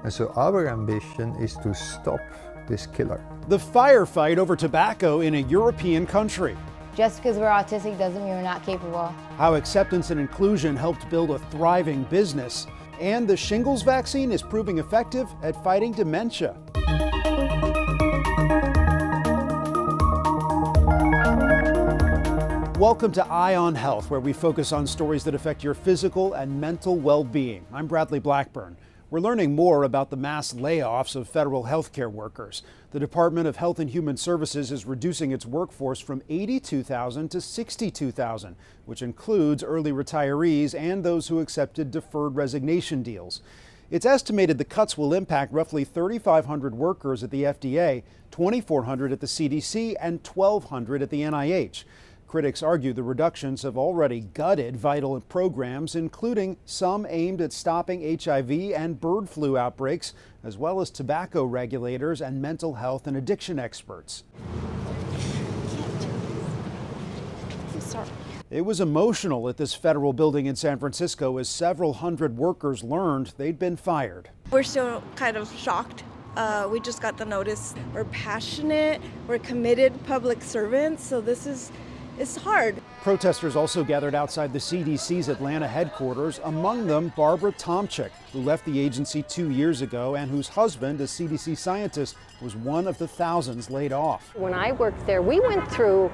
And so our ambition is to stop this killer. The firefight over tobacco in a European country. Just because we're autistic doesn't mean we're not capable. How acceptance and inclusion helped build a thriving business. And the shingles vaccine is proving effective at fighting dementia. Welcome to Eye on Health, where we focus on stories that affect your physical and mental well-being. I'm Bradley Blackburn. We're learning more about the mass layoffs of federal healthcare workers. The Department of Health and Human Services is reducing its workforce from 82,000 to 62,000, which includes early retirees and those who accepted deferred resignation deals. It's estimated the cuts will impact roughly 3,500 workers at the FDA, 2,400 at the CDC, and 1,200 at the NIH. Critics argue the reductions have already gutted vital programs, including some aimed at stopping HIV and bird flu outbreaks, as well as tobacco regulators and mental health and addiction experts. It was emotional at this federal building in San Francisco as several hundred workers learned they'd been fired. We're still kind of shocked. We just got the notice. We're passionate, we're committed public servants, so it's hard. Protesters also gathered outside the CDC's Atlanta headquarters, among them Barbara Tomczyk, who left the agency 2 years ago and whose husband, a CDC scientist, was one of the thousands laid off. When I worked there, we went through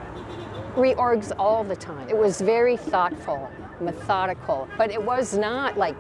reorgs all the time. It was very thoughtful, methodical, but it was not like,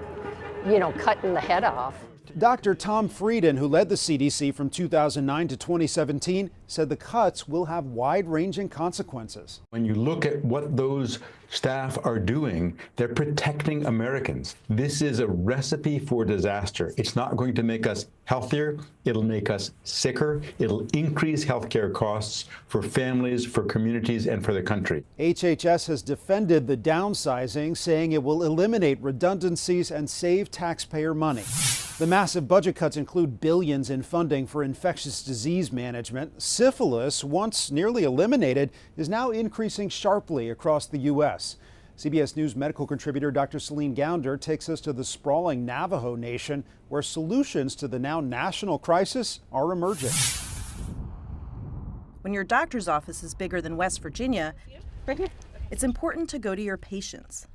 cutting the head off. Dr. Tom Frieden, who led the CDC from 2009 to 2017, said the cuts will have wide-ranging consequences. When you look at what those staff are doing, they're protecting Americans. This is a recipe for disaster. It's not going to make us healthier. It'll make us sicker. It'll increase healthcare costs for families, for communities, and for the country. HHS has defended the downsizing, saying it will eliminate redundancies and save taxpayer money. The massive budget cuts include billions in funding for infectious disease management. Syphilis, once nearly eliminated, is now increasing sharply across the U.S. CBS News medical contributor Dr. Celine Gounder takes us to the sprawling Navajo Nation, where solutions to the now national crisis are emerging. When your doctor's office is bigger than West Virginia, it's important to go to your patients.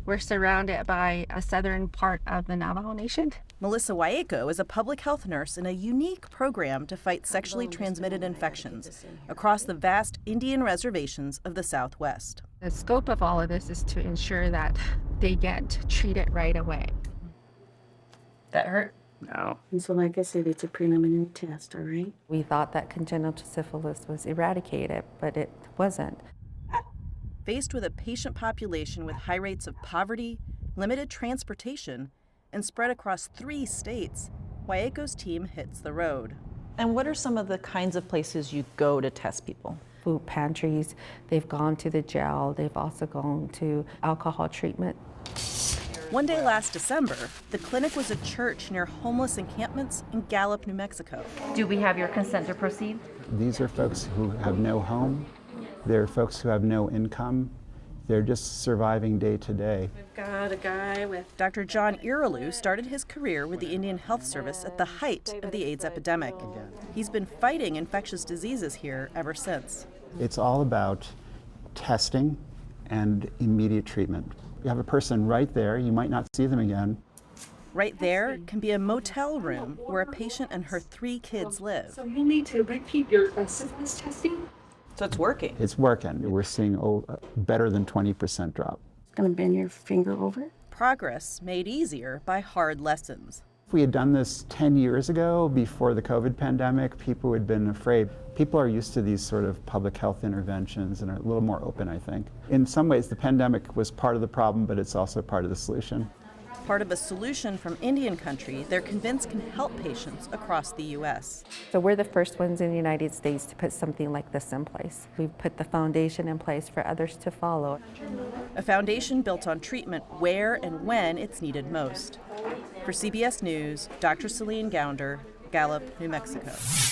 We're surrounded by a southern part of the Navajo Nation. Melissa Waeko is a public health nurse in a unique program to fight sexually transmitted infections across the vast Indian reservations of the Southwest. The scope of all of this is to ensure that they get treated right away. That hurt? No. And so like I said, it's a preliminary test, all right? We thought that congenital syphilis was eradicated, but it wasn't. Faced with a patient population with high rates of poverty, limited transportation, and spread across 3 states, Waeko's team hits the road. And what are some of the kinds of places you go to test people? Food pantries, they've gone to the jail, they've also gone to alcohol treatment. One day last December, the clinic was a church near homeless encampments in Gallup, New Mexico. Do we have your consent to proceed? These are folks who have no home. They're folks who have no income. They're just surviving day to day. We've got a guy with... Dr. John Irilu started his career with the Indian Health Service at the height of the AIDS epidemic. He's been fighting infectious diseases here ever since. It's all about testing and immediate treatment. You have a person right there, you might not see them again. Right there can be a motel room where a patient and her 3 kids live. So you'll need to repeat your syphilis testing. So it's working? It's working. We're seeing better than 20% drop. Gonna bend your finger over. Progress made easier by hard lessons. If we had done this 10 years ago, before the COVID pandemic, people would have been afraid. People are used to these sort of public health interventions and are a little more open, I think. In some ways, the pandemic was part of the problem, but it's also part of the solution. Part of a solution from Indian country they're convinced can help patients across the U.S. So we're the first ones in the United States to put something like this in place. We've put the foundation in place for others to follow. A foundation built on treatment where and when it's needed most. For CBS News, Dr. Celine Gounder, Gallup, New Mexico.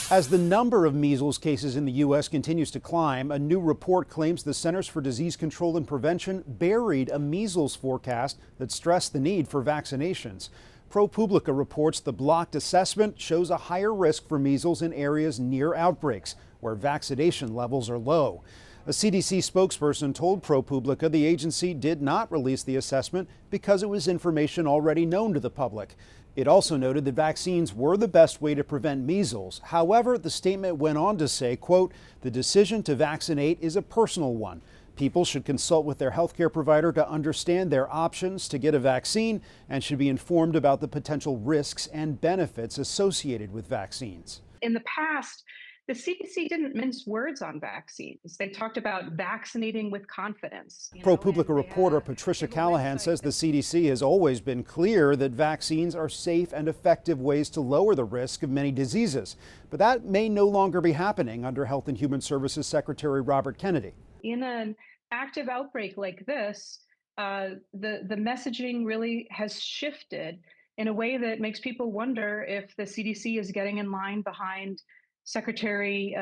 As the number of measles cases in the U.S. continues to climb, a new report claims the Centers for Disease Control and Prevention buried a measles forecast that stressed the need for vaccinations. ProPublica reports the blocked assessment shows a higher risk for measles in areas near outbreaks, where vaccination levels are low. A CDC spokesperson told ProPublica the agency did not release the assessment because it was information already known to the public. It also noted that vaccines were the best way to prevent measles. However, the statement went on to say, quote, "The decision to vaccinate is a personal one. People should consult with their healthcare provider to understand their options to get a vaccine and should be informed about the potential risks and benefits associated with vaccines." In the past, the CDC didn't mince words on vaccines. They talked about vaccinating with confidence. ProPublica reporter Patricia Callahan says the CDC has always been clear that vaccines are safe and effective ways to lower the risk of many diseases. But that may no longer be happening under Health and Human Services Secretary Robert Kennedy. In an active outbreak like this, the messaging really has shifted in a way that makes people wonder if the CDC is getting in line behind Secretary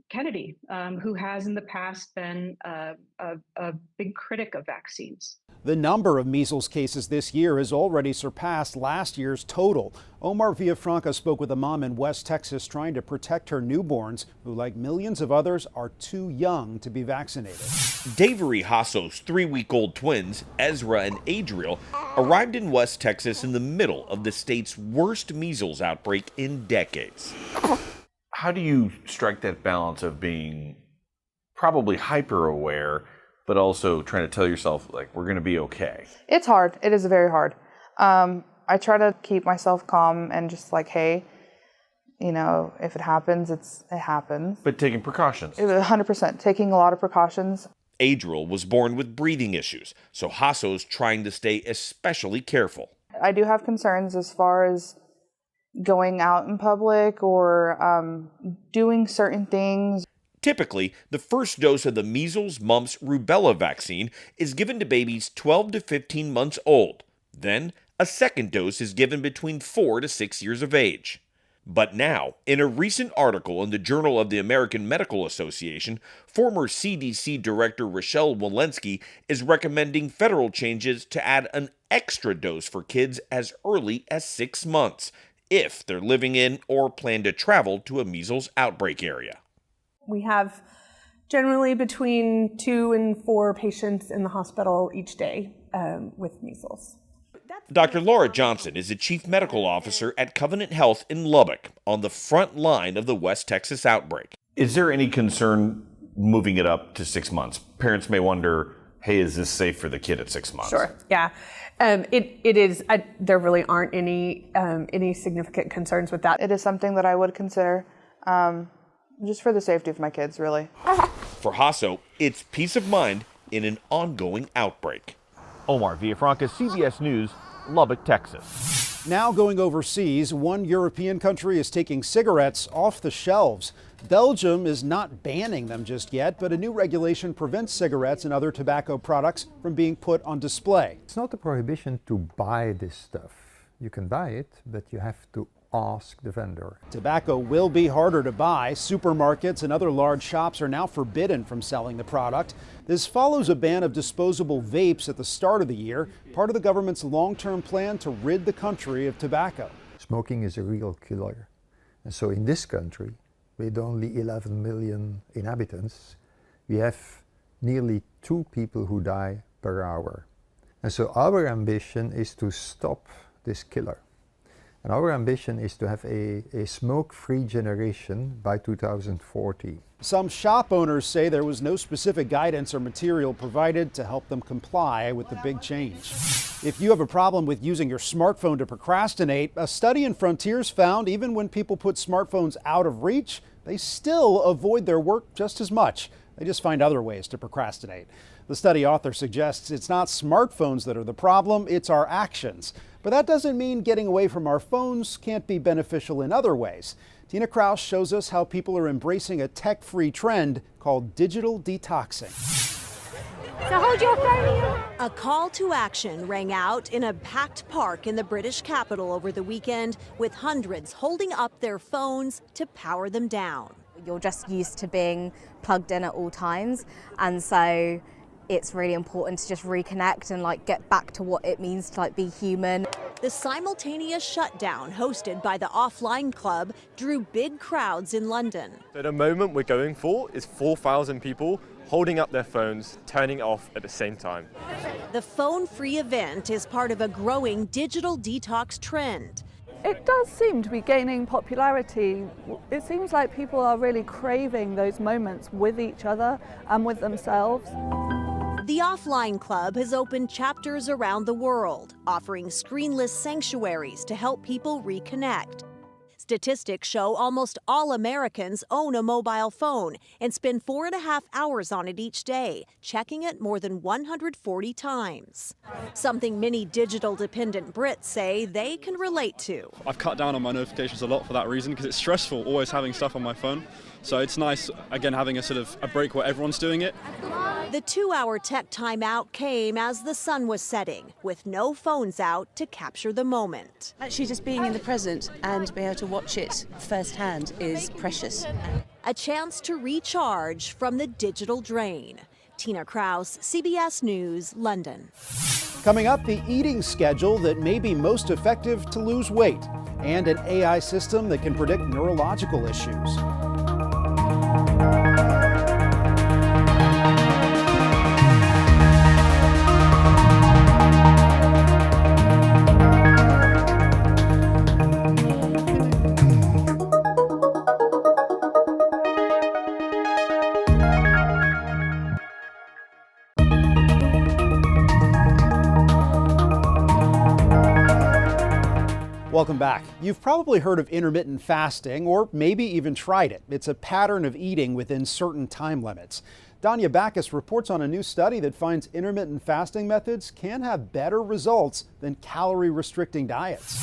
Kennedy, who has in the past been a big critic of vaccines. The number of measles cases this year has already surpassed last year's total. Omar Villafranca spoke with a mom in West Texas trying to protect her newborns, who, like millions of others, are too young to be vaccinated. Davery Hasso's 3-week-old twins, Ezra and Adriel, arrived in West Texas in the middle of the state's worst measles outbreak in decades. How do you strike that balance of being probably hyper aware, but also trying to tell yourself, like, we're going to be okay? It's hard. It is very hard. I try to keep myself calm and just like, hey, you know, if it happens, it happens. But taking precautions. 100%. Taking a lot of precautions. Adriel was born with breathing issues, so Hasso's trying to stay especially careful. I do have concerns as far as going out in public or doing certain things. Typically, the first dose of the measles, mumps, rubella vaccine is given to babies 12 to 15 months old. Then, a second dose is given between 4 to 6 years of age. But now, in a recent article in the Journal of the American Medical Association, former CDC Director Rochelle Walensky is recommending federal changes to add an extra dose for kids as early as 6 months, if they're living in or plan to travel to a measles outbreak area. We have generally between 2 and 4 patients in the hospital each day with measles. Dr. Laura Johnson is the chief medical officer at Covenant Health in Lubbock, on the front line of the West Texas outbreak. Is there any concern moving it up to 6 months? Parents may wonder, hey, is this safe for the kid at 6 months? Sure, yeah. It is. There really aren't any significant concerns with that. It is something that I would consider, just for the safety of my kids, really. For Hasso, it's peace of mind in an ongoing outbreak. Omar Villafranca, CBS News, Lubbock, Texas. Now going overseas, one European country is taking cigarettes off the shelves. Belgium is not banning them just yet, but a new regulation prevents cigarettes and other tobacco products from being put on display. It's not a prohibition to buy this stuff. You can buy it, but you have to ask the vendor. Tobacco will be harder to buy. Supermarkets and other large shops are now forbidden from selling the product. This follows a ban of disposable vapes at the start of the year, part of the government's long-term plan to rid the country of tobacco. Smoking is a real killer. And so in this country, with only 11 million inhabitants, we have nearly 2 people who die per hour. And so our ambition is to stop this killer. And our ambition is to have a smoke-free generation by 2040. Some shop owners say there was no specific guidance or material provided to help them comply with the big change. If you have a problem with using your smartphone to procrastinate, a study in Frontiers found even when people put smartphones out of reach, they still avoid their work just as much. They just find other ways to procrastinate. The study author suggests it's not smartphones that are the problem, it's our actions. But that doesn't mean getting away from our phones can't be beneficial in other ways. Tina Kraus shows us how people are embracing a tech-free trend called digital detoxing. So hold your phone. A call to action rang out in a packed park in the British capital over the weekend, with hundreds holding up their phones to power them down. You're just used to being plugged in at all times, and so it's really important to just reconnect and get back to what it means to be human. The simultaneous shutdown hosted by the Offline Club drew big crowds in London. So the moment we're going for is 4,000 people holding up their phones, turning it off at the same time. The phone-free event is part of a growing digital detox trend. It does seem to be gaining popularity. It seems like people are really craving those moments with each other and with themselves. The Offline Club has opened chapters around the world, offering screenless sanctuaries to help people reconnect. Statistics show almost all Americans own a mobile phone and spend 4.5 hours on it each day, checking it more than 140 times. Something many digital-dependent Brits say they can relate to. I've cut down on my notifications a lot for that reason, because it's stressful always having stuff on my phone. So it's nice, again, having a sort of a break where everyone's doing it. The 2-hour tech timeout came as the sun was setting, with no phones out to capture the moment. Actually, just being in the present and being able to watch it firsthand is precious. A chance to recharge from the digital drain. Tina Kraus, CBS News, London. Coming up, the eating schedule that may be most effective to lose weight, and an AI system that can predict neurological issues. Welcome back. You've probably heard of intermittent fasting, or maybe even tried it. It's a pattern of eating within certain time limits. Danya Backus reports on a new study that finds intermittent fasting methods can have better results than calorie-restricting diets.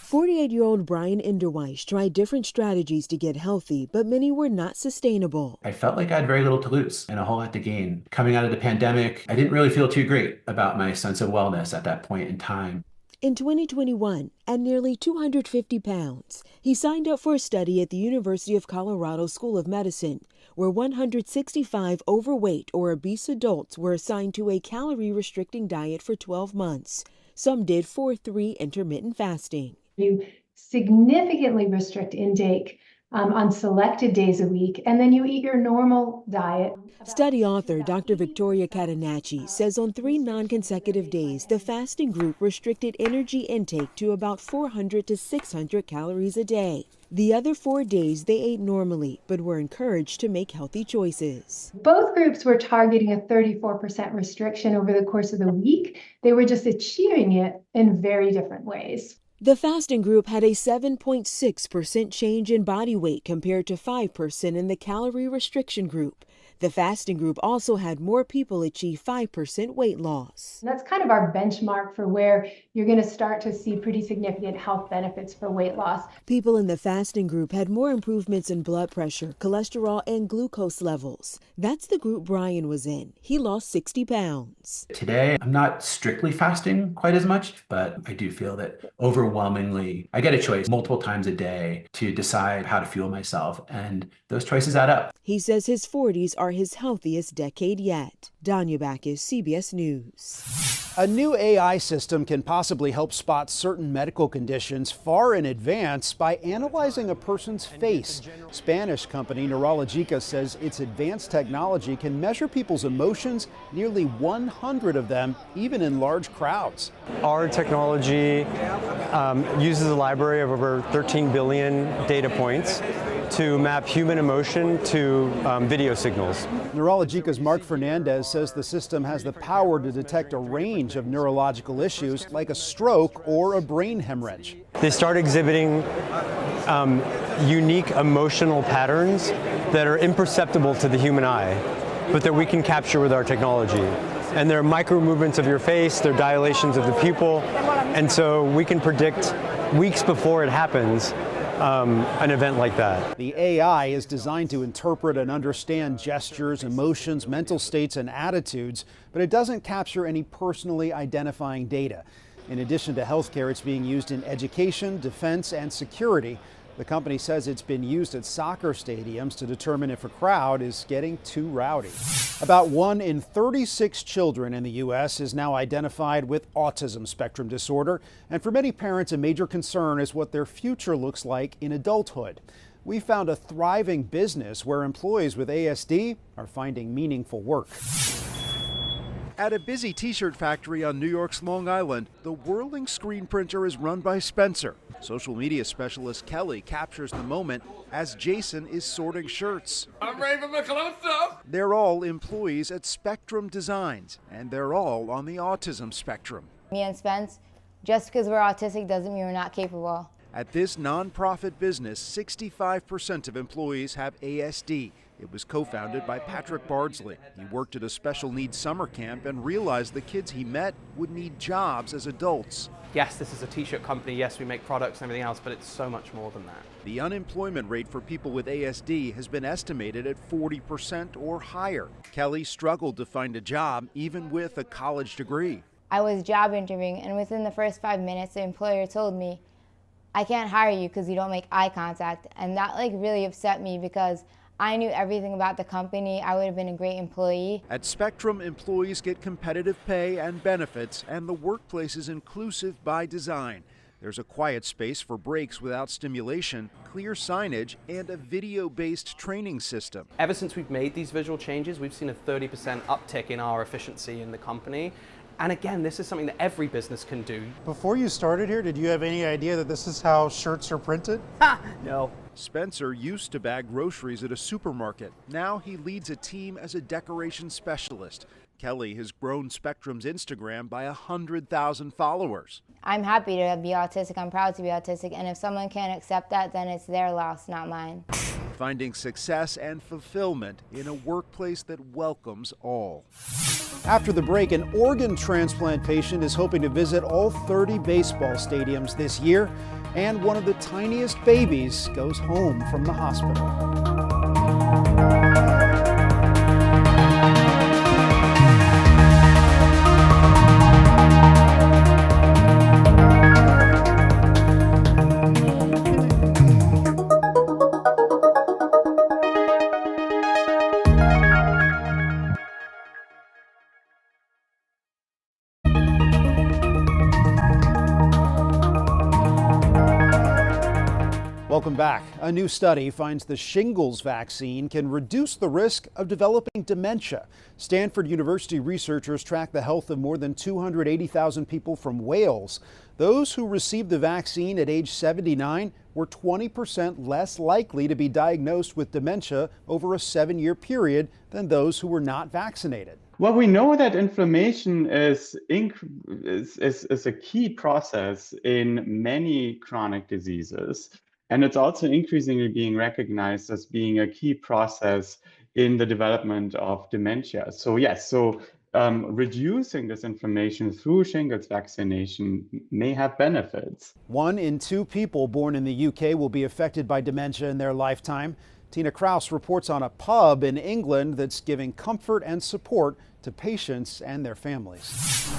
48-year-old Brian Enderweiss tried different strategies to get healthy, but many were not sustainable. I felt like I had very little to lose and a whole lot to gain. Coming out of the pandemic, I didn't really feel too great about my sense of wellness at that point in time. In 2021, at nearly 250 pounds, he signed up for a study at the University of Colorado School of Medicine, where 165 overweight or obese adults were assigned to a calorie-restricting diet for 12 months. Some did 4-3 intermittent fasting. You significantly restrict intake on selected days a week, and then you eat your normal diet. Study author Dr. Victoria Catenacci says on 3 non-consecutive days, the fasting group restricted energy intake to about 400 to 600 calories a day. The other 4 days, they ate normally, but were encouraged to make healthy choices. Both groups were targeting a 34% restriction over the course of the week. They were just achieving it in very different ways. The fasting group had a 7.6% change in body weight compared to 5% in the calorie restriction group. The fasting group also had more people achieve 5% weight loss. And that's kind of our benchmark for where you're going to start to see pretty significant health benefits for weight loss. People in the fasting group had more improvements in blood pressure, cholesterol, and glucose levels. That's the group Brian was in. He lost 60 pounds. Today, I'm not strictly fasting quite as much, but I do feel that overwhelmingly, I get a choice multiple times a day to decide how to fuel myself, and those choices add up. He says his 40s are his healthiest decade yet. Danya Backus, CBS News. A new AI system can possibly help spot certain medical conditions far in advance by analyzing a person's face. Spanish company Neurological says its advanced technology can measure people's emotions, nearly 100 of them, even in large crowds. Our technology uses a library of over 13 billion data points to map human emotion to video signals. Neurological's Mark Fernandez says the system has the power to detect a range of neurological issues like a stroke or a brain hemorrhage. They start exhibiting unique emotional patterns that are imperceptible to the human eye, but that we can capture with our technology. And they're micro movements of your face, they're dilations of the pupil, and so we can predict weeks before it happens an event like that. The AI is designed to interpret and understand gestures, emotions, mental states, and attitudes, but it doesn't capture any personally identifying data. In addition to healthcare, it's being used in education, defense, and security. The company says it's been used at soccer stadiums to determine if a crowd is getting too rowdy. About 1 in 36 children in the U.S. is now identified with autism spectrum disorder, and for many parents, a major concern is what their future looks like in adulthood. We found a thriving business where employees with ASD are finding meaningful work. At a busy t-shirt factory on New York's Long Island, the whirling screen printer is run by Spencer. Social media specialist Kelly captures the moment as Jason is sorting shirts. I'm ready for my close-up. They're all employees at Spectrum Designs, and they're all on the autism spectrum. Me and Spence, just because we're autistic doesn't mean we're not capable. At this nonprofit business, 65% of employees have ASD. It was co-founded by Patrick Bardsley. He worked at a special needs summer camp and realized the kids he met would need jobs as adults. Yes, this is a t-shirt company. Yes, we make products and everything else, but it's so much more than that. The unemployment rate for people with ASD has been estimated at 40% or higher. Kelly struggled to find a job even with a college degree. I was job interviewing, and within the first 5 minutes, the employer told me, I can't hire you because you don't make eye contact. And that really upset me because I knew everything about the company. I would have been a great employee. At Spectrum, employees get competitive pay and benefits, and the workplace is inclusive by design. There's a quiet space for breaks without stimulation, clear signage, and a video-based training system. Ever since we've made these visual changes, we've seen a 30% uptick in our efficiency in the company. And again, this is something that every business can do. Before you started here, did you have any idea that this is how shirts are printed? No. Spencer used to bag groceries at a supermarket. Now he leads a team as a decoration specialist. Kelly has grown Spectrum's Instagram by 100,000 followers. I'm happy to be autistic. I'm proud to be autistic. And if someone can't accept that, then it's their loss, not mine. Finding success and fulfillment in a workplace that welcomes all. After the break, an organ transplant patient is hoping to visit all 30 baseball stadiums this year, and one of the tiniest babies goes home from the hospital. Welcome back. A new study finds the shingles vaccine can reduce the risk of developing dementia. Stanford University researchers tracked the health of more than 280,000 people from Wales. Those who received the vaccine at age 79 were 20% less likely to be diagnosed with dementia over a 7-year period than those who were not vaccinated. Well, we know that inflammation is a key process in many chronic diseases. And it's also increasingly being recognized as being a key process in the development of dementia. So yes, reducing this inflammation through shingles vaccination may have benefits. 1 in 2 people born in the UK will be affected by dementia in their lifetime. Tina Kraus reports on a pub in England that's giving comfort and support to patients and their families.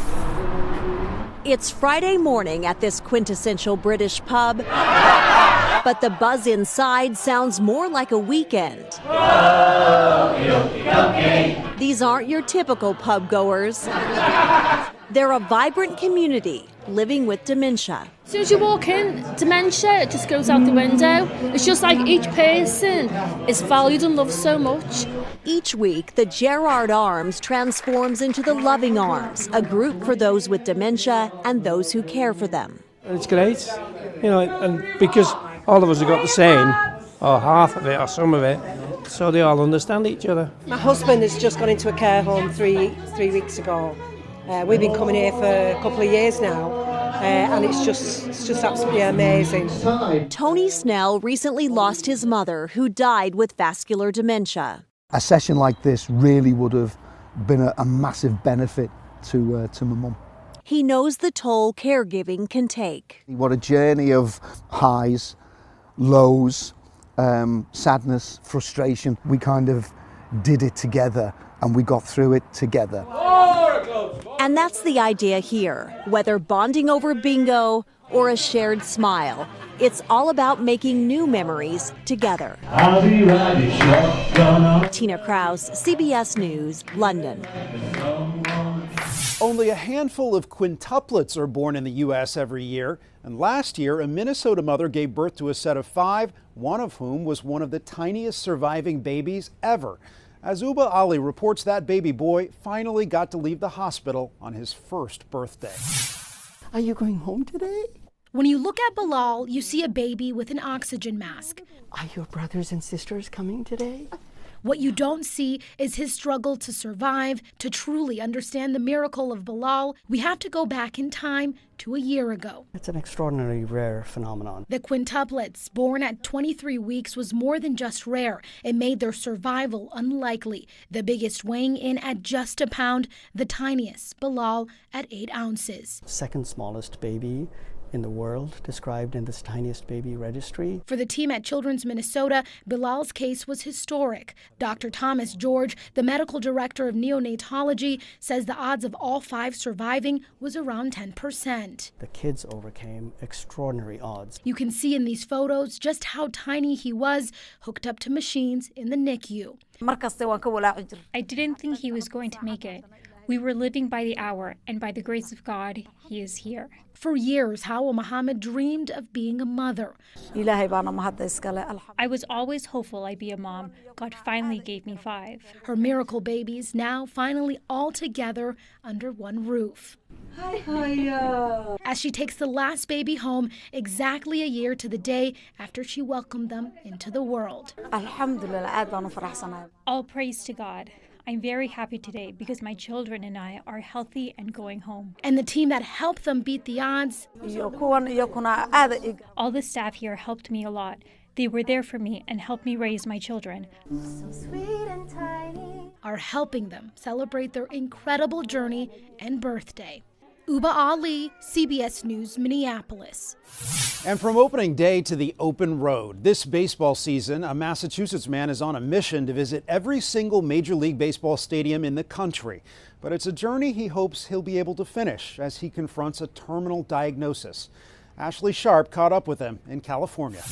It's Friday morning at this quintessential British pub, but the buzz inside sounds more like a weekend. These aren't your typical pub goers. They're a vibrant community living with dementia. As soon as you walk in, dementia, it just goes out the window. It's just like each person is valued and loved so much. Each week, the Gerard Arms transforms into the Loving Arms, a group for those with dementia and those who care for them. It's great, and because all of us have got the same, or half of it, or some of it, so they all understand each other. My husband has just gone into a care home three weeks ago. We've been coming here for a couple of years now, and it's just absolutely amazing. Tony Snell recently lost his mother, who died with vascular dementia. A session like this really would have been a massive benefit to my mum. He knows the toll caregiving can take. What a journey of highs, lows, sadness, frustration. We kind of did it together and we got through it together. And that's the idea here. Whether bonding over bingo or a shared smile, It's all about making new memories together. Tina Kraus, CBS News, London. Only a handful of quintuplets are born in the U.S. every year. And last year, a Minnesota mother gave birth to a set of 5, one of whom was one of the tiniest surviving babies ever. As Uba Ali reports, that baby boy finally got to leave the hospital on his first birthday. Are you going home today? When you look at Bilal, you see a baby with an oxygen mask. Are your brothers and sisters coming today? What you don't see is his struggle to survive. To truly understand the miracle of Bilal, we have to go back in time to a year ago. It's an extraordinarily rare phenomenon. The quintuplets, born at 23 weeks, was more than just rare. It made their survival unlikely. The biggest weighing in at just a pound, the tiniest, Bilal, at 8 ounces. Second smallest baby in the world, described in this tiniest baby registry. For the team at Children's Minnesota, Bilal's case was historic. Dr. Thomas George, the medical director of neonatology, says the odds of all 5 surviving was around 10%. The kids overcame extraordinary odds. You can see in these photos just how tiny he was, hooked up to machines in the NICU. I didn't think he was going to make it. We were living by the hour, and by the grace of God, he is here. For years, Hawa Muhammad dreamed of being a mother. I was always hopeful I'd be a mom. God finally gave me 5. Her miracle babies now finally all together under one roof. As she takes the last baby home exactly a year to the day after she welcomed them into the world. All praise to God. I'm very happy today because my children and I are healthy and going home. And the team that helped them beat the odds. All the staff here helped me a lot. They were there for me and helped me raise my children. So sweet and tiny. Are helping them celebrate their incredible journey and birthday. Uba Ali, CBS News, Minneapolis. And from opening day to the open road, this baseball season, a Massachusetts man is on a mission to visit every single Major League Baseball stadium in the country. But it's a journey he hopes he'll be able to finish as he confronts a terminal diagnosis. Ashley Sharp caught up with him in California.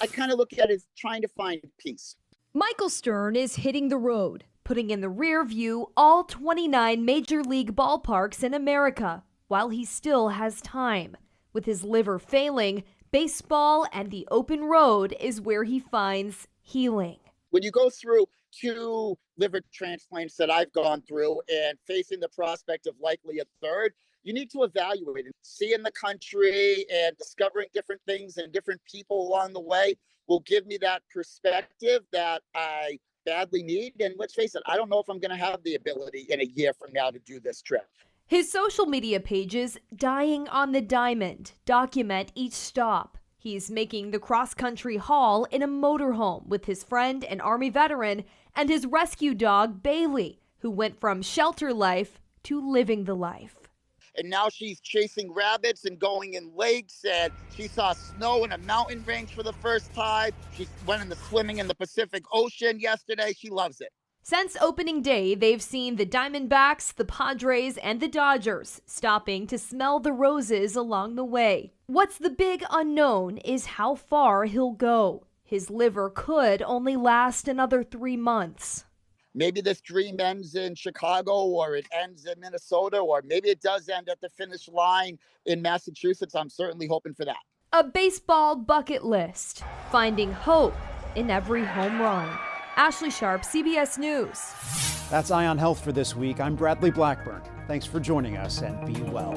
I kind of look at it as trying to find peace. Michael Stern is hitting the road, putting in the rear view all 29 Major League ballparks in America, while he still has time. With his liver failing, baseball and the open road is where he finds healing. When you go through 2 liver transplants that I've gone through and facing the prospect of likely a third, you need to evaluate it. Seeing the country and discovering different things and different people along the way will give me that perspective that I badly need. And let's face it, I don't know if I'm going to have the ability in a year from now to do this trip. His social media pages, Dying on the Diamond, document each stop. He's making the cross-country haul in a motorhome with his friend, an Army veteran, and his rescue dog, Bailey, who went from shelter life to living the life. And now she's chasing rabbits and going in lakes, and she saw snow in a mountain range for the first time. She went in the swimming in the Pacific Ocean yesterday. She loves it. Since opening day, they've seen the Diamondbacks, the Padres, and the Dodgers, stopping to smell the roses along the way. What's the big unknown is how far he'll go. His liver could only last another 3 months. Maybe this dream ends in Chicago, or it ends in Minnesota, or maybe it does end at the finish line in Massachusetts. I'm certainly hoping for that. A baseball bucket list, finding hope in every home run. Ashley Sharp, CBS News. That's Eye on Health for this week. I'm Bradley Blackburn. Thanks for joining us, and be well.